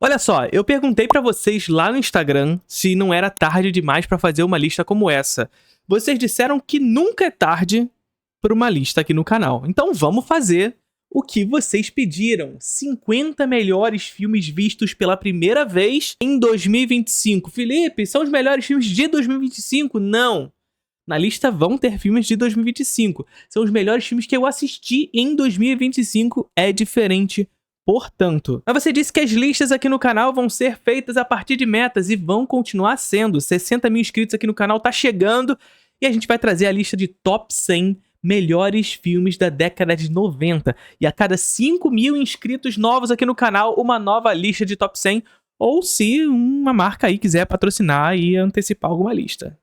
Olha só, eu perguntei pra vocês lá no Instagram se não era tarde demais pra fazer uma lista como essa. Vocês disseram que nunca é tarde pra uma lista aqui no canal. Então vamos fazer o que vocês pediram. 50 melhores filmes vistos pela primeira vez em 2025. Felipe, são os melhores filmes de 2025? Não. Na lista vão ter filmes de 2025. São os melhores filmes que eu assisti em 2025. É diferente. Portanto, mas você disse que as listas aqui no canal vão ser feitas a partir de metas e vão continuar sendo. 60 mil inscritos aqui no canal tá chegando e a gente vai trazer a lista de top 100 melhores filmes da década de 90. E a cada 5 mil inscritos novos aqui no canal, uma nova lista de top 100. Ou se uma marca aí quiser patrocinar e antecipar alguma lista.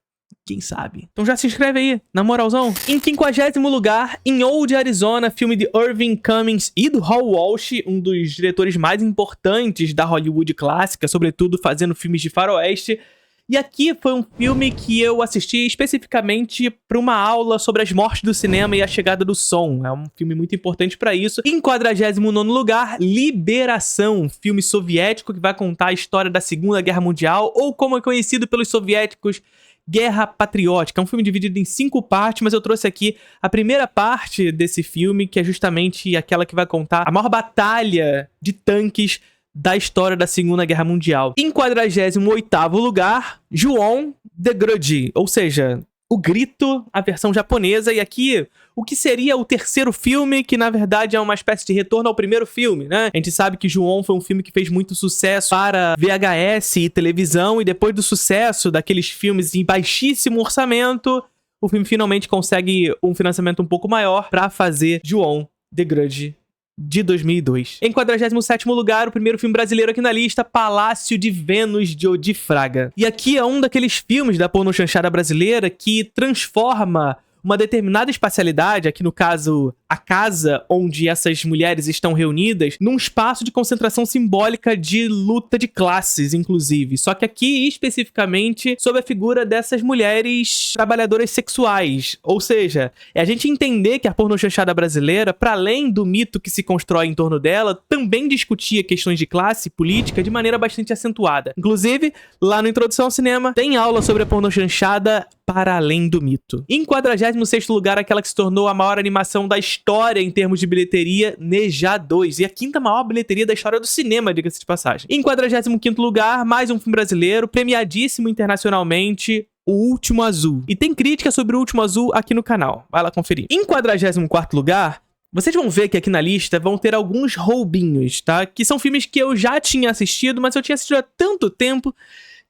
Quem sabe? Então já se inscreve aí, na moralzão. Em 50º lugar, em Old Arizona, filme de Irving Cummings e do Hal Walsh, um dos diretores mais importantes da Hollywood clássica, sobretudo fazendo filmes de faroeste. E aqui foi um filme que eu assisti especificamente para uma aula sobre as mortes do cinema e a chegada do som. É um filme muito importante para isso. Em 49º lugar, Liberação, filme soviético que vai contar a história da Segunda Guerra Mundial, ou como é conhecido pelos soviéticos, Guerra Patriótica. É um filme dividido em 5 partes, mas eu trouxe aqui a primeira parte desse filme, que é justamente aquela que vai contar a maior batalha de tanques da história da Segunda Guerra Mundial. Em 48º lugar, Ju-on The Grudge, ou seja, O Grito, a versão japonesa. E aqui, o que seria o terceiro filme, que na verdade é uma espécie de retorno ao primeiro filme, né? A gente sabe que Ju-on foi um filme que fez muito sucesso para VHS e televisão, e depois do sucesso daqueles filmes em baixíssimo orçamento, o filme finalmente consegue um financiamento um pouco maior para fazer Ju-on The Grudge de 2002. Em 47º lugar, o primeiro filme brasileiro aqui na lista, Palácio de Vênus, de Odi Fraga. E aqui é um daqueles filmes da pornochanchada brasileira que transforma uma determinada espacialidade, aqui no caso, a casa onde essas mulheres estão reunidas, num espaço de concentração simbólica de luta de classes, inclusive. Só que aqui, especificamente, sob a figura dessas mulheres trabalhadoras sexuais. Ou seja, é a gente entender que a pornochanchada brasileira, para além do mito que se constrói em torno dela, também discutia questões de classe e política de maneira bastante acentuada. Inclusive, lá no Introdução ao Cinema, tem aula sobre a pornochanchada para além do mito. Em 46º lugar, aquela que se tornou a maior animação da história em termos de bilheteria, Neja 2. E a 5ª maior bilheteria da história do cinema, diga-se de passagem. Em 45º lugar, mais um filme brasileiro, premiadíssimo internacionalmente, O Último Azul. E tem crítica sobre O Último Azul aqui no canal. Vai lá conferir. Em 44º lugar, vocês vão ver que aqui na lista vão ter alguns roubinhos, tá? Que são filmes que eu já tinha assistido, mas eu tinha assistido há tanto tempo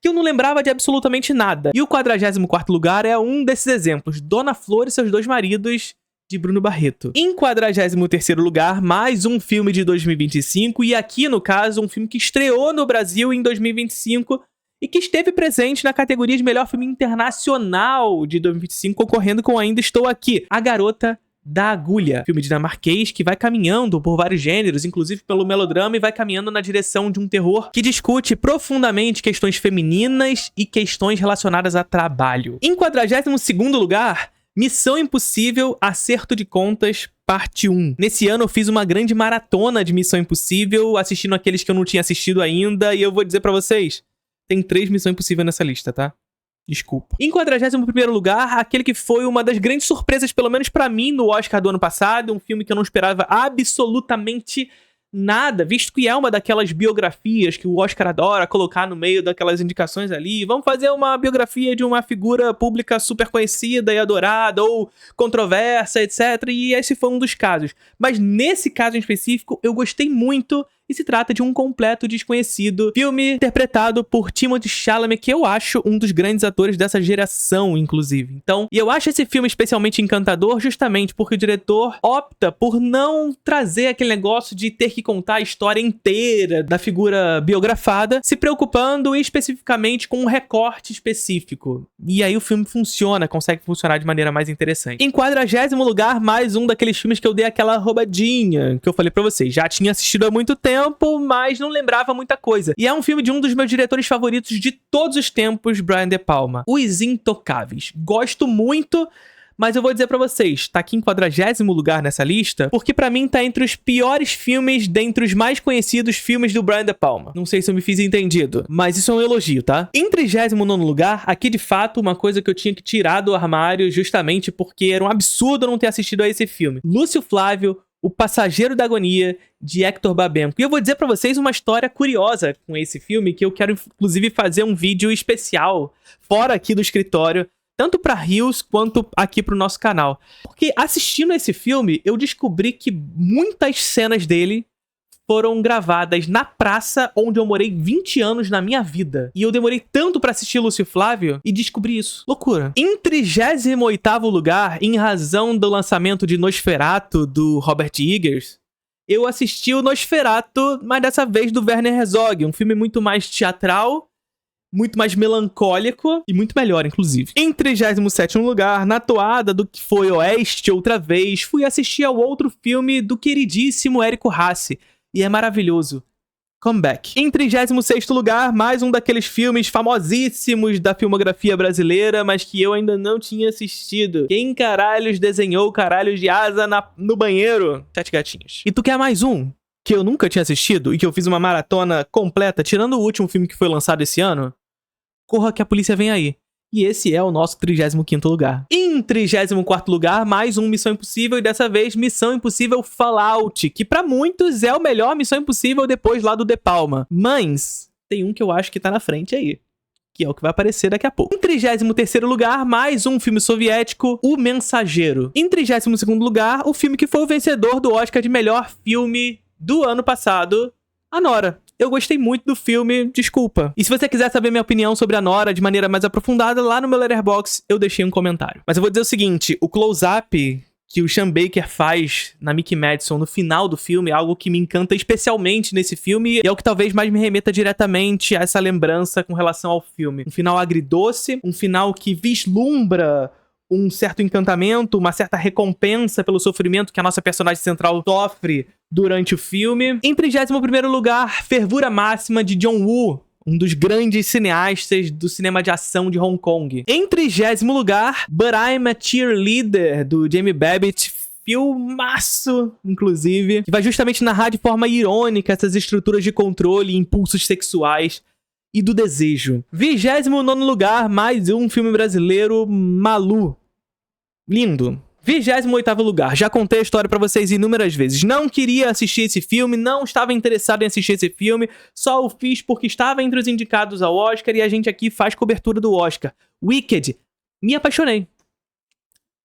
que eu não lembrava de absolutamente nada. E o 44º lugar é um desses exemplos, Dona Flor e Seus Dois Maridos, de Bruno Barreto. Em 43º lugar, mais um filme de 2025, e aqui, no caso, um filme que estreou no Brasil em 2025 e que esteve presente na categoria de melhor filme internacional de 2025, concorrendo com Ainda Estou Aqui, A Garota da Agulha, filme dinamarquês que vai caminhando por vários gêneros, inclusive pelo melodrama, e vai caminhando na direção de um terror que discute profundamente questões femininas e questões relacionadas a trabalho. Em 42º lugar, Missão Impossível, Acerto de Contas, parte 1. Nesse ano eu fiz uma grande maratona de Missão Impossível, assistindo aqueles que eu não tinha assistido ainda, e eu vou dizer pra vocês, tem 3 Missão Impossível nessa lista, tá? Desculpa. Em 41º lugar, aquele que foi uma das grandes surpresas, pelo menos pra mim, no Oscar do ano passado, um filme que eu não esperava absolutamente nada, visto que é uma daquelas biografias que o Oscar adora colocar no meio daquelas indicações ali. Vamos fazer uma biografia de uma figura pública super conhecida e adorada, ou controversa, etc. E esse foi um dos casos. Mas nesse caso em específico, eu gostei muito. E se trata de um completo desconhecido, filme interpretado por Timothée Chalamet, que eu acho um dos grandes atores dessa geração, inclusive. Então, e eu acho esse filme especialmente encantador justamente porque o diretor opta por não trazer aquele negócio de ter que contar a história inteira da figura biografada, se preocupando especificamente com um recorte específico. E aí o filme funciona, consegue funcionar de maneira mais interessante. Em 40º lugar, mais um daqueles filmes que eu dei aquela roubadinha, que eu falei pra vocês. Já tinha assistido há muito tempo, mas não lembrava muita coisa. E é um filme de um dos meus diretores favoritos de todos os tempos, Brian De Palma, Os Intocáveis. Gosto muito, Mas eu vou dizer pra vocês, tá aqui em 40º lugar nessa lista, porque pra mim tá entre os piores filmes dentre os mais conhecidos filmes do Brian De Palma. Não sei se eu me fiz entendido, mas isso é um elogio, tá? Em 39º lugar, aqui de fato uma coisa que eu tinha que tirar do armário justamente porque era um absurdo não ter assistido a esse filme. Lúcio Flávio, O Passageiro da Agonia, de Hector Babenco. E eu vou dizer pra vocês uma história curiosa com esse filme, que eu quero inclusive fazer um vídeo especial fora aqui do escritório, tanto pra Reels quanto aqui pro nosso canal. Porque assistindo esse filme, eu descobri que muitas cenas dele foram gravadas na praça onde eu morei 20 anos na minha vida. E eu demorei tanto pra assistir Lúcio Flávio e descobri isso. Loucura. Em 38º lugar, em razão do lançamento de Nosferatu, do Robert Eggers, eu assisti o Nosferatu, mas dessa vez do Werner Herzog. Um filme muito mais teatral, muito mais melancólico e muito melhor, inclusive. Em 37º lugar, na toada do que foi Oeste outra vez, fui assistir ao outro filme do queridíssimo Érico Rassi. E é maravilhoso. Comeback. Em 36º lugar, mais um daqueles filmes famosíssimos da filmografia brasileira, mas que eu ainda não tinha assistido. Quem caralhos desenhou caralhos de asa no banheiro? Sete Gatinhos. E tu quer mais um? Que eu nunca tinha assistido e que eu fiz uma maratona completa, tirando o último filme que foi lançado esse ano? Corra que a polícia vem aí. E esse é o nosso 35º lugar. Em 34º lugar, mais um Missão Impossível, e dessa vez Missão Impossível Fallout, que pra muitos é o melhor Missão Impossível depois lá do De Palma. Mas tem um que eu acho que tá na frente aí, que é o que vai aparecer daqui a pouco. Em 33º lugar, mais um filme soviético, O Mensageiro. Em 32º lugar, o filme que foi o vencedor do Oscar de melhor filme do ano passado, A Nora. Eu gostei muito do filme, desculpa. E se você quiser saber minha opinião sobre A Nora de maneira mais aprofundada, lá no meu Letterboxd eu deixei um comentário. Mas eu vou dizer o seguinte, o close-up que o Sean Baker faz na Mickey Madison no final do filme é algo que me encanta especialmente nesse filme, e é o que talvez mais me remeta diretamente a essa lembrança com relação ao filme. Um final agridoce, um final que vislumbra um certo encantamento, uma certa recompensa pelo sofrimento que a nossa personagem central sofre durante o filme. Em 31º lugar, Fervura Máxima, de John Woo, um dos grandes cineastas do cinema de ação de Hong Kong. Em 30º lugar, But I'm a Cheerleader, do Jamie Babbitt, filmaço, inclusive, que vai justamente narrar de forma irônica essas estruturas de controle e impulsos sexuais e do desejo. 29º lugar, mais um filme brasileiro, Malu. Lindo. 28º lugar, já contei a história pra vocês inúmeras vezes. Não queria assistir esse filme, não estava interessado em assistir esse filme, só o fiz porque estava entre os indicados ao Oscar e a gente aqui faz cobertura do Oscar. Wicked. Me apaixonei.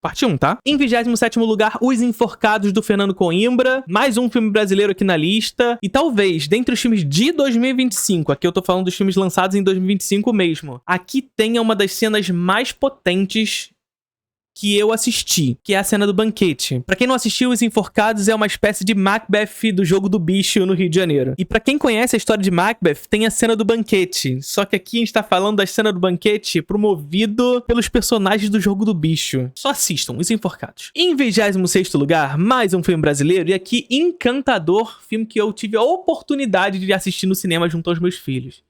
Parte 1, tá? Em 27º lugar, Os Enforcados, do Fernando Coimbra. Mais um filme brasileiro aqui na lista. E talvez, dentre os filmes de 2025, aqui eu tô falando dos filmes lançados em 2025 mesmo, aqui tenha uma das cenas mais potentes que eu assisti, que é a cena do banquete. Pra quem não assistiu, Os Enforcados é uma espécie de Macbeth do Jogo do Bicho no Rio de Janeiro. E pra quem conhece a história de Macbeth, tem a cena do banquete. Só que aqui a gente tá falando da cena do banquete promovido pelos personagens do Jogo do Bicho. Só assistam, Os Enforcados. Em 26º lugar, mais um filme brasileiro, e aqui Encantador, filme que eu tive a oportunidade de assistir no cinema junto aos meus filhos.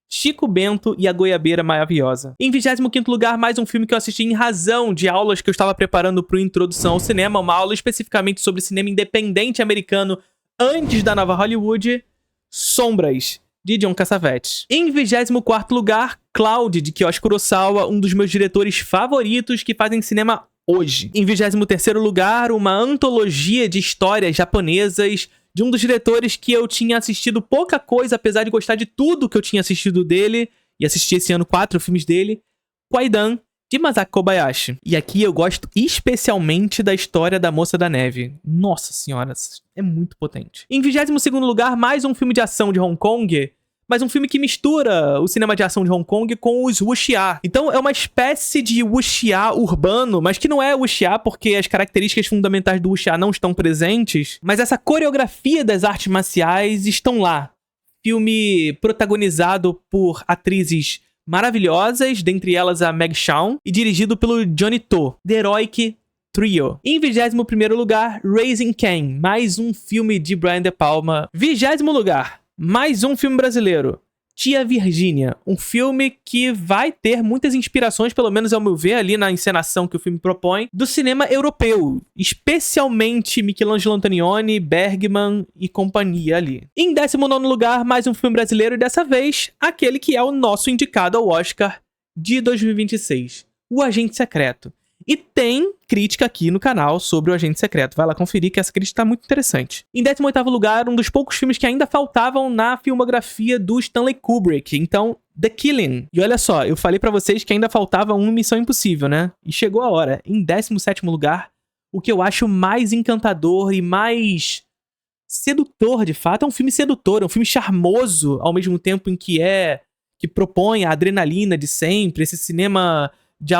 Chico Bento e a Goiabeira Maravilhosa. Em 25º lugar, mais um filme que eu assisti em razão de aulas que eu estava preparando para Introdução ao Cinema, uma aula especificamente sobre cinema independente americano antes da nova Hollywood, Sombras, de John Cassavetes. Em 24º lugar, Cloud, de Kiyoshi Kurosawa, um dos meus diretores favoritos que fazem cinema hoje. Em 23º lugar, uma antologia de histórias japonesas de um dos diretores que eu tinha assistido pouca coisa, apesar de gostar de tudo que eu tinha assistido dele, e assisti esse ano 4 filmes dele, Kwaidan, de Masaki Kobayashi. E aqui eu gosto especialmente da história da Moça da Neve. Nossa senhora, é muito potente. Em 22º lugar, mais um filme de ação de Hong Kong, mas um filme que mistura o cinema de ação de Hong Kong com os wuxia. Então é uma espécie de wuxia urbano, mas que não é wuxia porque as características fundamentais do wuxia não estão presentes, mas essa coreografia das artes marciais estão lá. Filme protagonizado por atrizes maravilhosas, dentre elas a Meg Shaun, e dirigido pelo Johnny To, The Heroic Trio. Em 21º lugar, Raising Cain, mais um filme de Brian De Palma. 20º lugar, mais um filme brasileiro, Tia Virgínia, um filme que vai ter muitas inspirações, pelo menos ao meu ver, ali na encenação que o filme propõe, do cinema europeu, especialmente Michelangelo Antonioni, Bergman e companhia ali. Em 19º lugar, mais um filme brasileiro e dessa vez, aquele que é o nosso indicado ao Oscar de 2026, O Agente Secreto. E tem crítica aqui no canal sobre O Agente Secreto. Vai lá conferir que essa crítica tá muito interessante. Em 18º lugar, um dos poucos filmes que ainda faltavam na filmografia do Stanley Kubrick. Então, The Killing. E olha só, eu falei pra vocês que ainda faltava uma Missão Impossível, né? E chegou a hora. Em 17º lugar, o que eu acho mais encantador e mais sedutor, de fato. É um filme sedutor, é um filme charmoso, ao mesmo tempo em que propõe a adrenalina de sempre, esse cinema de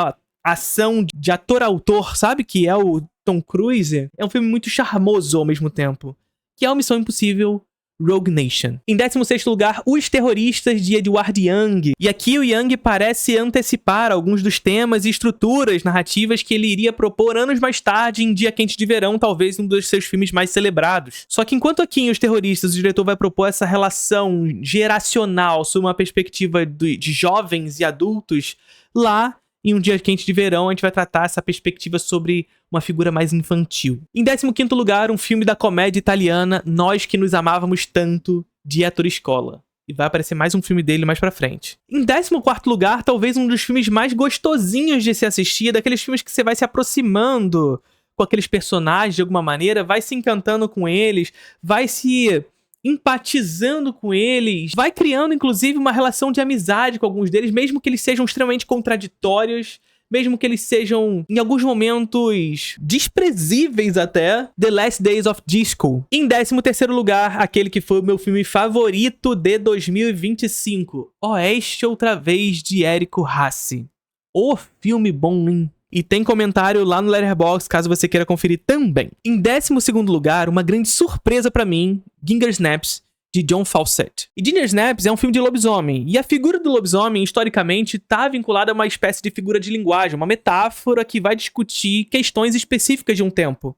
ação de ator-autor, sabe? Que é o Tom Cruise. É um filme muito charmoso ao mesmo tempo. Que é o Missão Impossível Rogue Nation. Em 16º lugar, Os Terroristas, de Edward Young. E aqui o Young parece antecipar alguns dos temas e estruturas narrativas que ele iria propor anos mais tarde, em Dia Quente de Verão, talvez um dos seus filmes mais celebrados. Só que enquanto aqui em Os Terroristas o diretor vai propor essa relação geracional sob uma perspectiva de jovens e adultos, lá em Um Dia Quente de Verão, a gente vai tratar essa perspectiva sobre uma figura mais infantil. Em 15º lugar, um filme da comédia italiana Nós Que Nos Amávamos Tanto, de Ettore Scola. E vai aparecer mais um filme dele mais pra frente. Em 14º lugar, talvez um dos filmes mais gostosinhos de se assistir, daqueles filmes que você vai se aproximando com aqueles personagens de alguma maneira, vai se encantando com eles, vai se empatizando com eles, vai criando inclusive uma relação de amizade com alguns deles, mesmo que eles sejam extremamente contraditórios, mesmo que eles sejam, em alguns momentos, desprezíveis até. The Last Days of Disco. Em 13º lugar, aquele que foi o meu filme favorito de 2025, Oeste Outra Vez, de Érico Rassi. O filme bom, hein? E tem comentário lá no Letterboxd, caso você queira conferir também. Em 12º lugar, uma grande surpresa pra mim, Ginger Snaps, de John Fawcett. E Ginger Snaps é um filme de lobisomem, e a figura do lobisomem, historicamente, está vinculada a uma espécie de figura de linguagem, uma metáfora que vai discutir questões específicas de um tempo.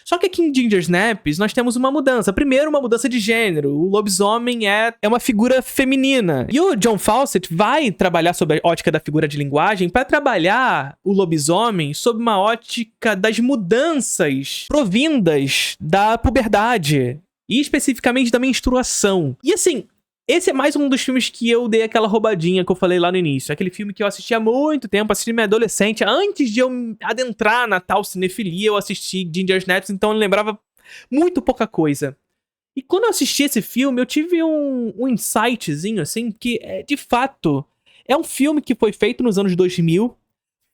Só que aqui em Ginger Snaps nós temos uma mudança. Primeiro, uma mudança de gênero. O lobisomem é uma figura feminina. E o John Fawcett vai trabalhar sobre a ótica da figura de linguagem para trabalhar o lobisomem sob uma ótica das mudanças provindas da puberdade. E especificamente da menstruação. E assim, esse é mais um dos filmes que eu dei aquela roubadinha que eu falei lá no início. Aquele filme que eu assisti há muito tempo, assisti minha adolescente. Antes de eu adentrar na tal cinefilia, eu assisti Ginger Snaps, então eu lembrava muito pouca coisa. E quando eu assisti esse filme, eu tive um insightzinho, assim, que de fato é um filme que foi feito nos anos 2000,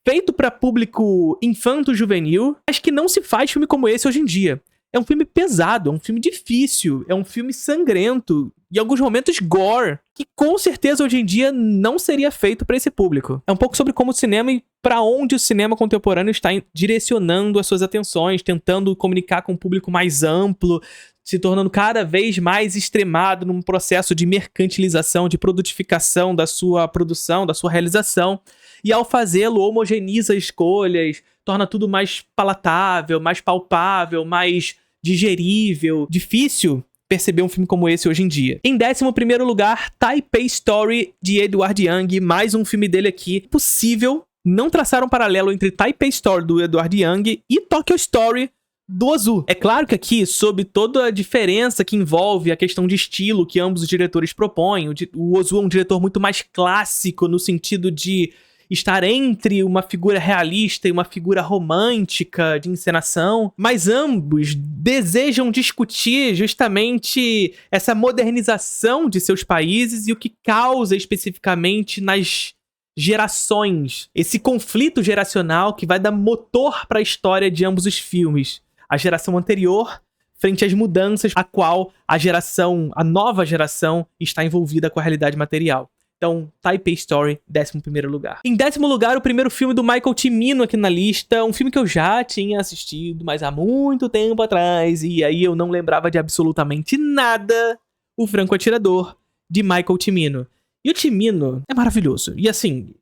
feito para público infanto-juvenil, mas que não se faz filme como esse hoje em dia. É um filme pesado, é um filme difícil, é um filme sangrento, em alguns momentos gore, que com certeza hoje em dia não seria feito para esse público. É um pouco sobre como o cinema e para onde o cinema contemporâneo está direcionando as suas atenções, tentando comunicar com um público mais amplo, se tornando cada vez mais extremado num processo de mercantilização, de produtificação da sua produção, da sua realização. E ao fazê-lo, homogeneiza escolhas, torna tudo mais palatável, mais palpável, mais digerível. Difícil perceber um filme como esse hoje em dia. Em 11º lugar, Taipei Story, de Edward Young. Mais um filme dele aqui. Possível não traçar um paralelo entre Taipei Story, do Edward Young, e Tokyo Story, do Ozu. É claro que aqui, sob toda a diferença que envolve a questão de estilo que ambos os diretores propõem, o Ozu é um diretor muito mais clássico, no sentido de estar entre uma figura realista e uma figura romântica de encenação, mas ambos desejam discutir justamente essa modernização de seus países e o que causa especificamente nas gerações, esse conflito geracional que vai dar motor para a história de ambos os filmes. A geração anterior frente às mudanças a qual a nova geração está envolvida com a realidade material. Então, Taipei Story, 11º lugar. Em 10º lugar, o primeiro filme do Michael Cimino aqui na lista. Um filme que eu já tinha assistido, mas há muito tempo atrás. E aí eu não lembrava de absolutamente nada. O Franco Atirador, de Michael Cimino. E o Cimino é maravilhoso. E assim,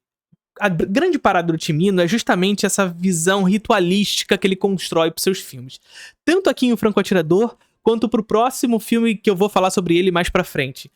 a grande parada do Cimino é justamente essa visão ritualística que ele constrói para seus filmes. Tanto aqui em O Franco Atirador, quanto pro próximo filme que eu vou falar sobre ele mais pra frente.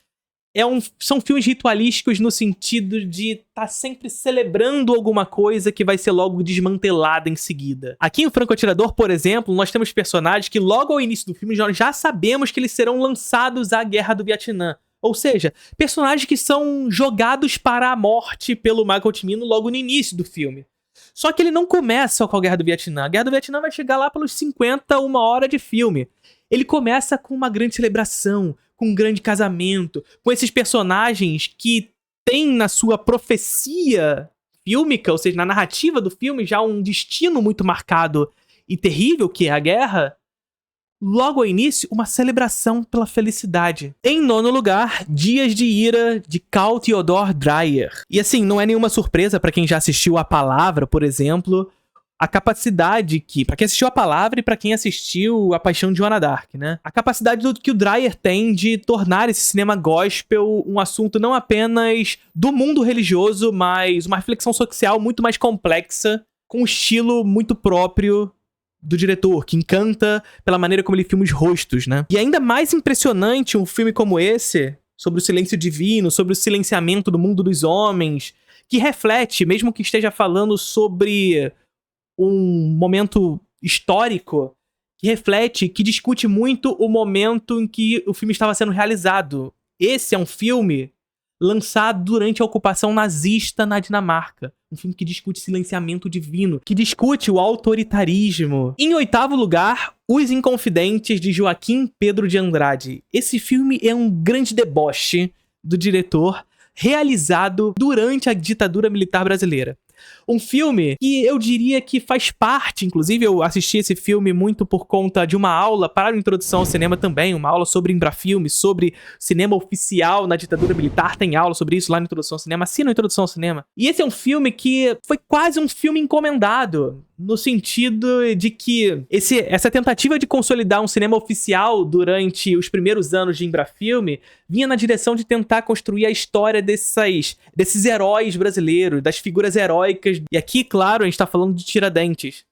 São filmes ritualísticos no sentido de estar sempre celebrando alguma coisa que vai ser logo desmantelada em seguida. Aqui em O Franco Atirador, por exemplo, nós temos personagens que logo ao início do filme nós já sabemos que eles serão lançados à Guerra do Vietnã. Ou seja, personagens que são jogados para a morte pelo Michael Cimino logo no início do filme. Só que ele não começa com a Guerra do Vietnã. A Guerra do Vietnã vai chegar lá pelos 50, uma hora de filme. Ele começa com uma grande celebração, com um grande casamento, com esses personagens que têm na sua profecia fílmica, ou seja, na narrativa do filme, já um destino muito marcado e terrível, que é a guerra. Logo ao início, uma celebração pela felicidade. Em nono lugar, Dias de Ira, de Carl Theodor Dreyer. E assim, não é nenhuma surpresa pra quem já assistiu A Palavra, por exemplo, a capacidade que, pra quem assistiu A Palavra e pra quem assistiu A Paixão de Joana d'Arc, né? A capacidade que o Dreyer tem de tornar esse cinema gospel um assunto não apenas do mundo religioso, mas uma reflexão social muito mais complexa, com um estilo muito próprio do diretor, que encanta pela maneira como ele filma os rostos, né? E ainda mais impressionante um filme como esse, sobre o silêncio divino, sobre o silenciamento do mundo dos homens, que reflete, mesmo que esteja falando sobre um momento histórico, que reflete, que discute muito o momento em que o filme estava sendo realizado. Esse é um filme lançado durante a ocupação nazista na Dinamarca. Um filme que discute silenciamento divino, que discute o autoritarismo. Em oitavo lugar, Os Inconfidentes, de Joaquim Pedro de Andrade. Esse filme é um grande deboche do diretor, realizado durante a ditadura militar brasileira. Um filme que eu diria que faz parte, inclusive eu assisti esse filme muito por conta de uma aula para a introdução ao cinema também, uma aula sobre Embrafilme, sobre cinema oficial na ditadura militar, tem aula sobre isso lá na introdução ao cinema, assina a introdução ao cinema. E esse é um filme que foi quase um filme encomendado, no sentido de que essa tentativa de consolidar um cinema oficial durante os primeiros anos de Embrafilme vinha na direção de tentar construir a história desses heróis brasileiros, das figuras heróicas. E aqui, claro, a gente tá falando de Tiradentes.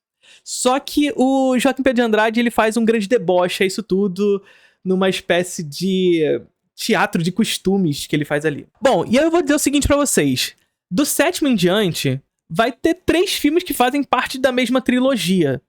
Só que o Joaquim Pedro de Andrade, ele faz um grande deboche a isso tudo numa espécie de teatro de costumes que ele faz ali. Bom, e aí eu vou dizer o seguinte pra vocês. Do sétimo em diante, vai ter 3 filmes que fazem parte da mesma trilogia.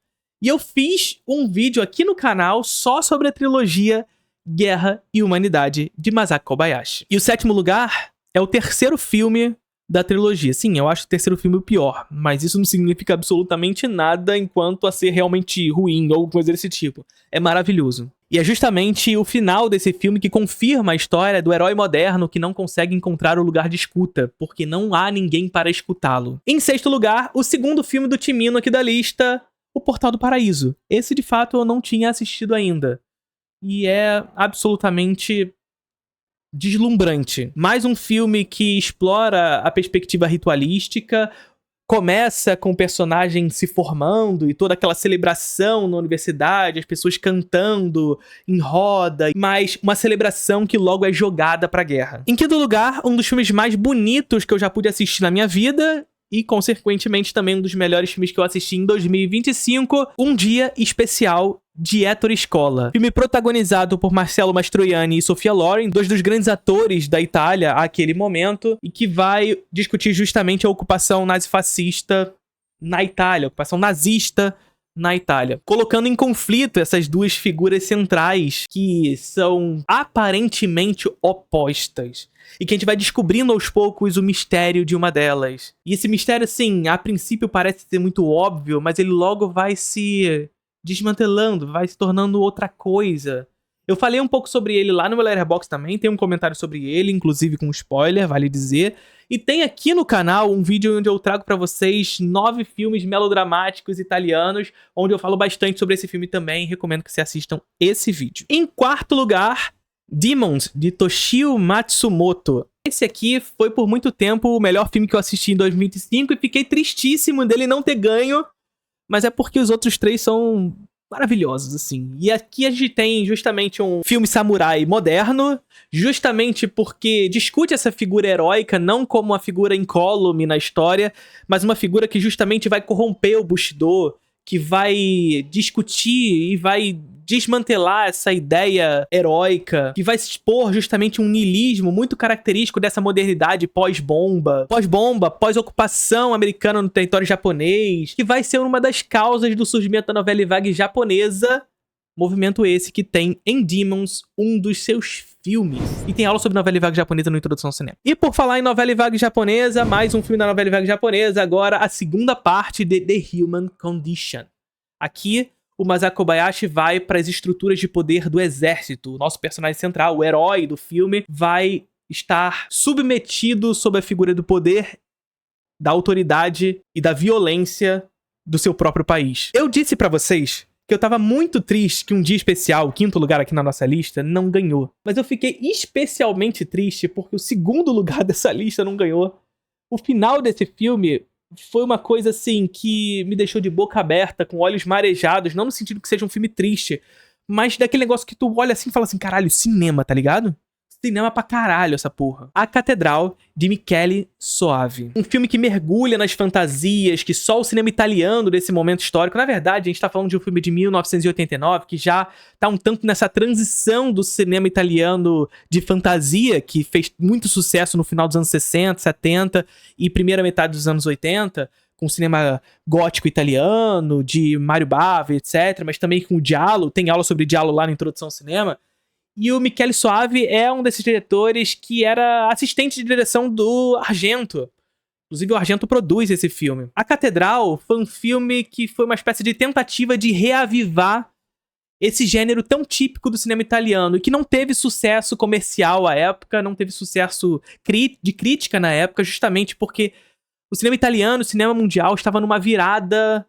E eu fiz um vídeo aqui no canal só sobre a trilogia Guerra e Humanidade, de Masaki Kobayashi. E o sétimo lugar é o terceiro filme da trilogia. Sim, eu acho o terceiro filme o pior, mas isso não significa absolutamente nada enquanto a ser realmente ruim ou coisa desse tipo. É maravilhoso. E é justamente o final desse filme que confirma a história do herói moderno que não consegue encontrar o lugar de escuta, porque não há ninguém para escutá-lo. Em sexto lugar, o segundo filme do Cimino aqui da lista, O Portal do Paraíso. Esse, de fato, eu não tinha assistido ainda. E é absolutamente deslumbrante. Mais um filme que explora a perspectiva ritualística, começa com o personagem se formando e toda aquela celebração na universidade, as pessoas cantando em roda, mas uma celebração que logo é jogada pra guerra. Em quinto lugar, um dos filmes mais bonitos que eu já pude assistir na minha vida, e, consequentemente, também um dos melhores filmes que eu assisti em 2025, Um Dia Especial, de Ettore Scola. Filme protagonizado por Marcello Mastroianni e Sophia Loren, 2 dos grandes atores da Itália àquele momento, e que vai discutir justamente a ocupação nazifascista na Itália, a ocupação nazista na Itália, colocando em conflito essas duas figuras centrais que são aparentemente opostas. E que a gente vai descobrindo aos poucos o mistério de uma delas. E esse mistério, assim, a princípio parece ser muito óbvio, mas ele logo vai se desmantelando, vai se tornando outra coisa. Eu falei um pouco sobre ele lá no meu Letterboxd também, tem um comentário sobre ele, inclusive com spoiler, vale dizer. E tem aqui no canal um vídeo onde eu trago pra vocês 9 filmes melodramáticos italianos, onde eu falo bastante sobre esse filme também, recomendo que vocês assistam esse vídeo. Em quarto lugar, Demons, de Toshio Matsumoto. Esse aqui foi por muito tempo o melhor filme que eu assisti em 2025 e fiquei tristíssimo dele não ter ganho, mas é porque os outros 3 são maravilhosos, assim. E aqui a gente tem justamente um filme samurai moderno, justamente porque discute essa figura heróica não como uma figura incólume na história, mas uma figura que justamente vai corromper o Bushido, que vai discutir e vai desmantelar essa ideia heróica, que vai expor justamente um niilismo muito característico dessa modernidade pós-bomba, pós-ocupação americana no território japonês, que vai ser uma das causas do surgimento da novela vague japonesa, movimento esse que tem em Demons um dos seus filmes. E tem aula sobre novela vague japonesa no Introdução ao Cinema. E por falar em novela vague japonesa, mais um filme da novela vague japonesa, agora a segunda parte de The Human Condition. Aqui, o Masako Kobayashi vai para as estruturas de poder do exército. O nosso personagem central, o herói do filme, vai estar submetido sob a figura do poder, da autoridade e da violência do seu próprio país. Eu disse pra vocês que eu tava muito triste que Um Dia Especial, o quinto lugar aqui na nossa lista, não ganhou. Mas eu fiquei especialmente triste porque o segundo lugar dessa lista não ganhou. O final desse filme foi uma coisa, assim, que me deixou de boca aberta, com olhos marejados, não no sentido que seja um filme triste, mas daquele negócio que tu olha assim e fala assim, caralho, cinema, tá ligado? Cinema pra caralho essa porra. A Catedral, de Michele Soavi. Um filme que mergulha nas fantasias que só o cinema italiano desse momento histórico... Na verdade, a gente tá falando de um filme de 1989, que já tá um tanto nessa transição do cinema italiano de fantasia, que fez muito sucesso no final dos anos 60, 70 e primeira metade dos anos 80, com o cinema gótico italiano, de Mario Bava, etc. Mas também com o Giallo, tem aula sobre Giallo lá na Introdução ao Cinema. E o Michele Soavi é um desses diretores que era assistente de direção do Argento. Inclusive, o Argento produz esse filme. A Catedral foi um filme que foi uma espécie de tentativa de reavivar esse gênero tão típico do cinema italiano e que não teve sucesso comercial à época, não teve sucesso de crítica na época, justamente porque o cinema italiano, o cinema mundial, estava numa virada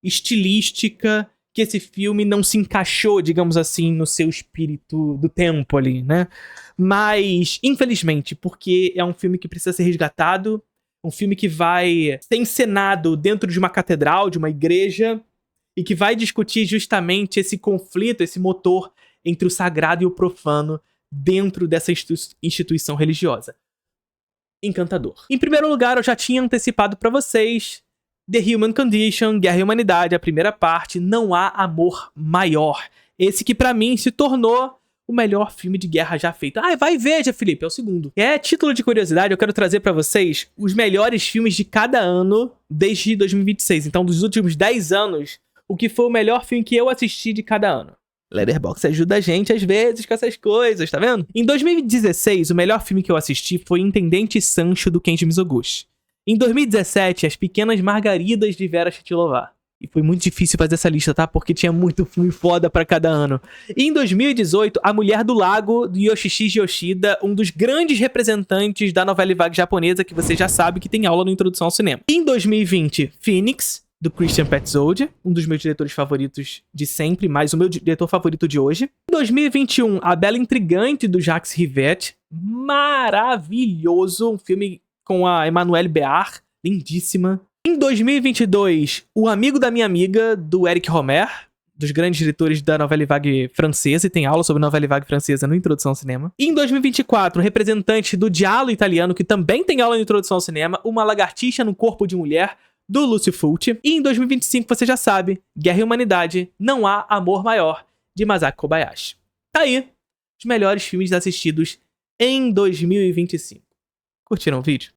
estilística que esse filme não se encaixou, digamos assim, no seu espírito do tempo ali, né? Mas, infelizmente, porque é um filme que precisa ser resgatado, um filme que vai ser encenado dentro de uma catedral, de uma igreja, e que vai discutir justamente esse conflito, esse motor entre o sagrado e o profano dentro dessa instituição religiosa. Encantador. Em primeiro lugar, eu já tinha antecipado pra vocês The Human Condition, Guerra e Humanidade, a primeira parte, Não Há Amor Maior. Esse que pra mim se tornou o melhor filme de guerra já feito. Ah, vai, veja, Felipe, é o segundo. Título de curiosidade, eu quero trazer pra vocês os melhores filmes de cada ano desde 2026. Então, dos últimos 10 anos, o que foi o melhor filme que eu assisti de cada ano. Letterboxd ajuda a gente, às vezes, com essas coisas, tá vendo? Em 2016, o melhor filme que eu assisti foi Intendente Sancho, do Kenji Mizoguchi. Em 2017, As Pequenas Margaridas, de Vera Chytilova. E foi muito difícil fazer essa lista, tá? Porque tinha muito filme foda pra cada ano. E em 2018, A Mulher do Lago, do Yoshishige Yoshida, um dos grandes representantes da novela vague japonesa, que você já sabe que tem aula no Introdução ao Cinema. Em 2020, Phoenix, do Christian Petzold, um dos meus diretores favoritos de sempre, mas o meu diretor favorito de hoje. Em 2021, A Bela Intrigante, do Jacques Rivette. Maravilhoso, um filme com a Emmanuelle Béart, lindíssima. Em 2022, O Amigo da Minha Amiga, do Eric Romer, dos grandes diretores da novela vague francesa, e tem aula sobre novela vague francesa no Introdução ao Cinema. E em 2024, representante do Giallo italiano, que também tem aula no Introdução ao Cinema, Uma Lagartixa no Corpo de Mulher, do Lucio Fulci. E em 2025, você já sabe, Guerra e Humanidade, Não Há Amor Maior, de Masako Kobayashi. Tá aí, os melhores filmes assistidos em 2025. Curtiram o vídeo?